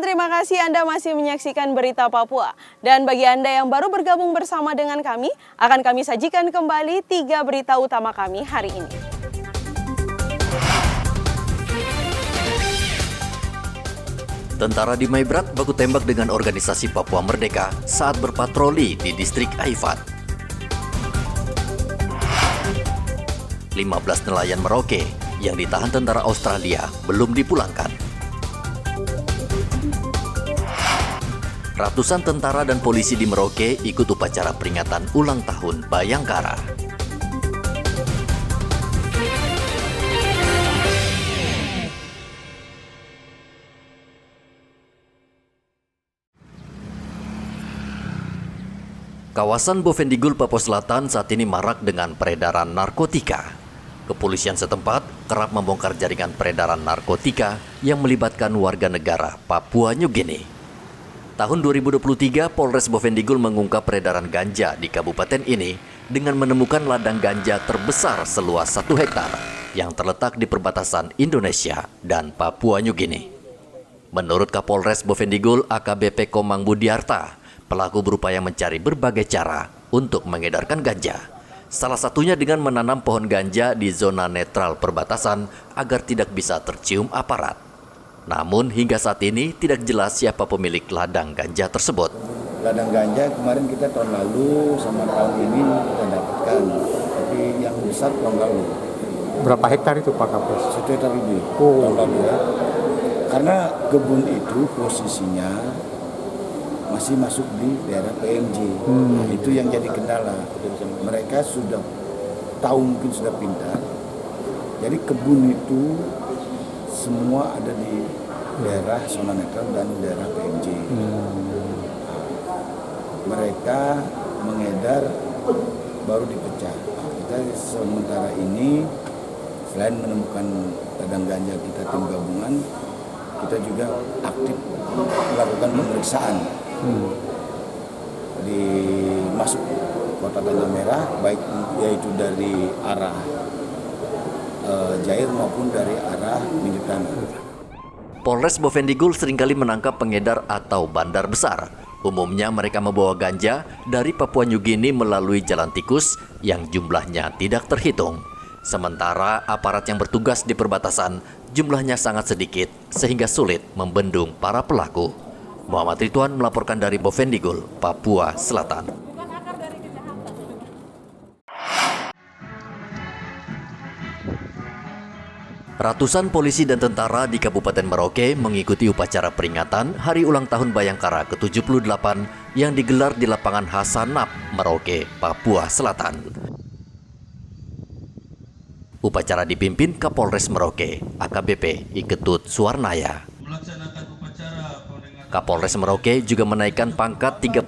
terima kasih Anda masih menyaksikan Berita Papua. Dan bagi Anda yang baru bergabung bersama dengan kami, akan kami sajikan kembali 3 berita utama kami hari ini. Tentara di Maibrat baku tembak dengan organisasi Papua Merdeka saat berpatroli di distrik Aifat. 15 nelayan Merauke yang ditahan tentara Australia belum dipulangkan. Ratusan tentara dan polisi di Merauke ikut upacara peringatan ulang tahun Bayangkara. Kawasan Bovendigul, Papua Selatan saat ini marak dengan peredaran narkotika. Kepolisian setempat kerap membongkar jaringan peredaran narkotika yang melibatkan warga negara Papua New Guinea. Tahun 2023, Polres Bovendigul mengungkap peredaran ganja di kabupaten ini dengan menemukan ladang ganja terbesar seluas 1 hektar yang terletak di perbatasan Indonesia dan Papua New Guinea. Menurut Kapolres Bovendigul AKBP Komang Budiarta, pelaku berupaya mencari berbagai cara untuk mengedarkan ganja. Salah satunya dengan menanam pohon ganja di zona netral perbatasan agar tidak bisa tercium aparat. Namun hingga saat ini tidak jelas siapa pemilik ladang ganja tersebut. Ladang ganja kemarin kita tahun lalu sama tahun ini kita dapatkan, tapi yang besar tahun lalu. Berapa hektar itu Pak Kapolres? 1 hektar lebih tahun lalu ya. Karena kebun itu posisinya masih masuk di daerah PMJ. Itu yang jadi kendala. Mereka sudah tahu, mungkin sudah pintar. Jadi kebun itu semua ada di daerah zona netral dan daerah PMJ. Mereka mengedar baru dipecah. Kita sementara ini selain menemukan ladang ganja kita tim gabungan, kita juga aktif melakukan pemeriksaan di masuk kota Tanjung Merah, baik yaitu dari arah Jair maupun dari arah Minyak Tanah. Polres Bovendigul seringkali menangkap pengedar atau bandar besar. Umumnya mereka membawa ganja dari Papua New Guinea melalui jalan tikus yang jumlahnya tidak terhitung. Sementara aparat yang bertugas di perbatasan jumlahnya sangat sedikit sehingga sulit membendung para pelaku. Muhammad Ridwan melaporkan dari Bovendigul, Papua Selatan. Ratusan polisi dan tentara di Kabupaten Merauke mengikuti upacara peringatan Hari Ulang Tahun Bayangkara ke-78 yang digelar di lapangan Hasanap, Merauke, Papua Selatan. Upacara dipimpin Kapolres Merauke, AKBP Iketut Suwarnaya. Kapolres Merauke juga menaikkan pangkat 32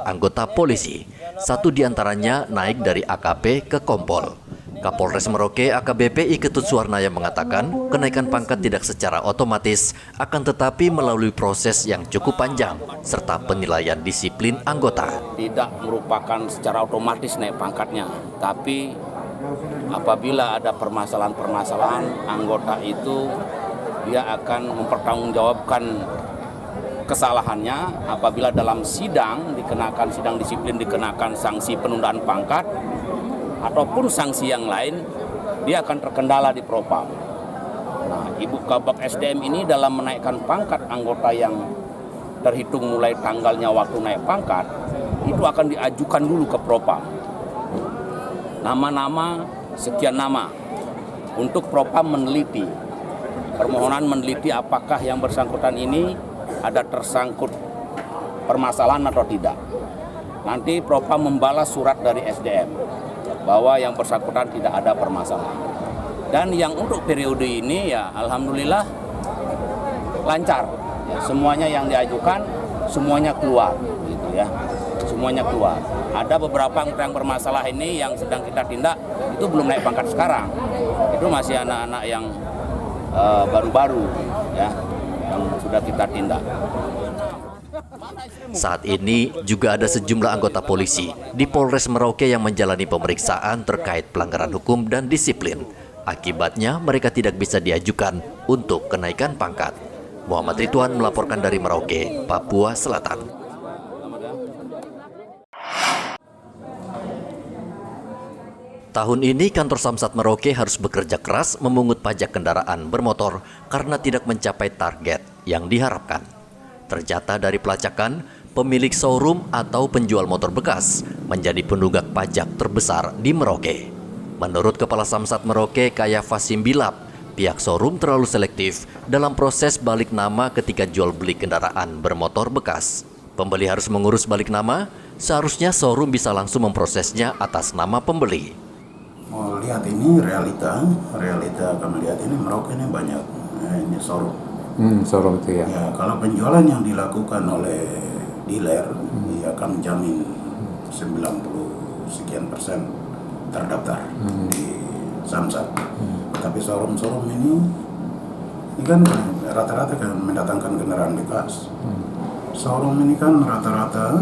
anggota polisi. 1 diantaranya naik dari AKP ke Kompol. Kapolres Merauke AKBP Iketut Suwarnaya mengatakan kenaikan pangkat tidak secara otomatis, akan tetapi melalui proses yang cukup panjang serta penilaian disiplin anggota. Tidak merupakan secara otomatis naik pangkatnya, tapi apabila ada permasalahan-permasalahan anggota itu dia akan mempertanggungjawabkan kesalahannya. Apabila dalam sidang disiplin dikenakan sanksi penundaan pangkat ataupun sanksi yang lain, dia akan terkendala di Propam. Nah, Ibu Kabak SDM ini dalam menaikkan pangkat anggota yang terhitung mulai tanggalnya waktu naik pangkat, itu akan diajukan dulu ke Propam. Nama-nama, sekian nama, untuk Propam meneliti. Permohonan meneliti apakah yang bersangkutan ini ada tersangkut permasalahan atau tidak. Nanti Propam membalas surat dari SDM bahwa yang bersangkutan tidak ada permasalahan. Dan yang untuk periode ini ya alhamdulillah lancar. Ya, semuanya yang diajukan semuanya keluar gitu ya. Semuanya keluar. Ada beberapa yang bermasalah ini yang sedang kita tindak itu belum naik pangkat sekarang. Itu masih anak-anak yang baru-baru ya yang sudah kita tindak. Saat ini juga ada sejumlah anggota polisi di Polres Merauke yang menjalani pemeriksaan terkait pelanggaran hukum dan disiplin. Akibatnya mereka tidak bisa diajukan untuk kenaikan pangkat. Muhammad Ridwan melaporkan dari Merauke, Papua Selatan. Tahun ini kantor Samsat Merauke harus bekerja keras memungut pajak kendaraan bermotor karena tidak mencapai target yang diharapkan. Ternyata dari pelacakan, pemilik showroom atau penjual motor bekas menjadi penunggak pajak terbesar di Merauke. Menurut Kepala Samsat Merauke, Kaya Fasim Bilap, pihak showroom terlalu selektif dalam proses balik nama ketika jual beli kendaraan bermotor bekas. Pembeli harus mengurus balik nama, seharusnya showroom bisa langsung memprosesnya atas nama pembeli. Mau lihat ini realita kami lihat ini Merauke ini banyak ini showroom. Showroom itu ya. Ya, kalau penjualan yang dilakukan oleh dealer, dia akan menjamin 90 sekian persen terdaftar di Samsat. Tapi showroom ini kan rata-rata kan mendatangkan kendaraan bekas. Showroom ini kan rata-rata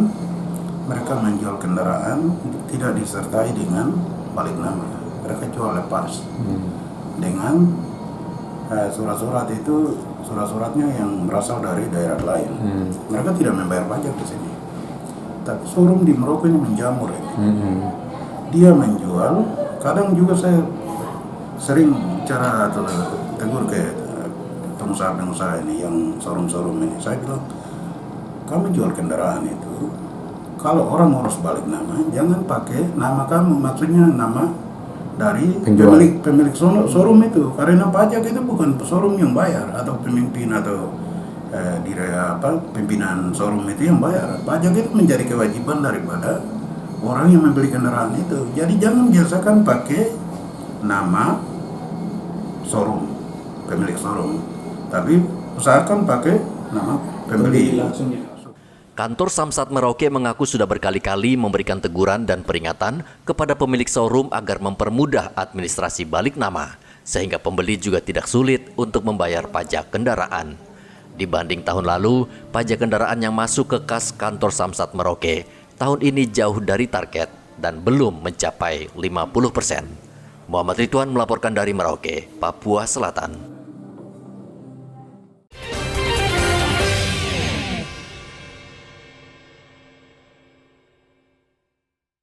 mereka menjual kendaraan tidak disertai dengan balik nama. Mereka jual lepas dengan surat-surat itu surat-suratnya yang berasal dari daerah lain. Mereka tidak membayar pajak di sini. Tapi showroom di Merauke ini menjamur ini. Dia menjual. Kadang juga saya sering cara tegur ke pengusaha-pengusaha ini yang showroom ini. Saya bilang, kamu jual kendaraan itu, kalau orang urus balik nama, jangan pakai nama kamu, maksudnya nama dari pemilik showroom itu, karena pajak itu bukan showroom yang bayar atau pemimpin atau pimpinan showroom itu yang bayar. Pajak itu menjadi kewajiban daripada orang yang membeli kendaraan itu. Jadi jangan biasakan pakai nama showroom, pemilik showroom, tapi usahakan pakai nama pembeli. Kantor Samsat Merauke mengaku sudah berkali-kali memberikan teguran dan peringatan kepada pemilik showroom agar mempermudah administrasi balik nama, sehingga pembeli juga tidak sulit untuk membayar pajak kendaraan. Dibanding tahun lalu, pajak kendaraan yang masuk ke kas kantor Samsat Merauke tahun ini jauh dari target dan belum mencapai 50%. Muhammad Ridwan melaporkan dari Merauke, Papua Selatan.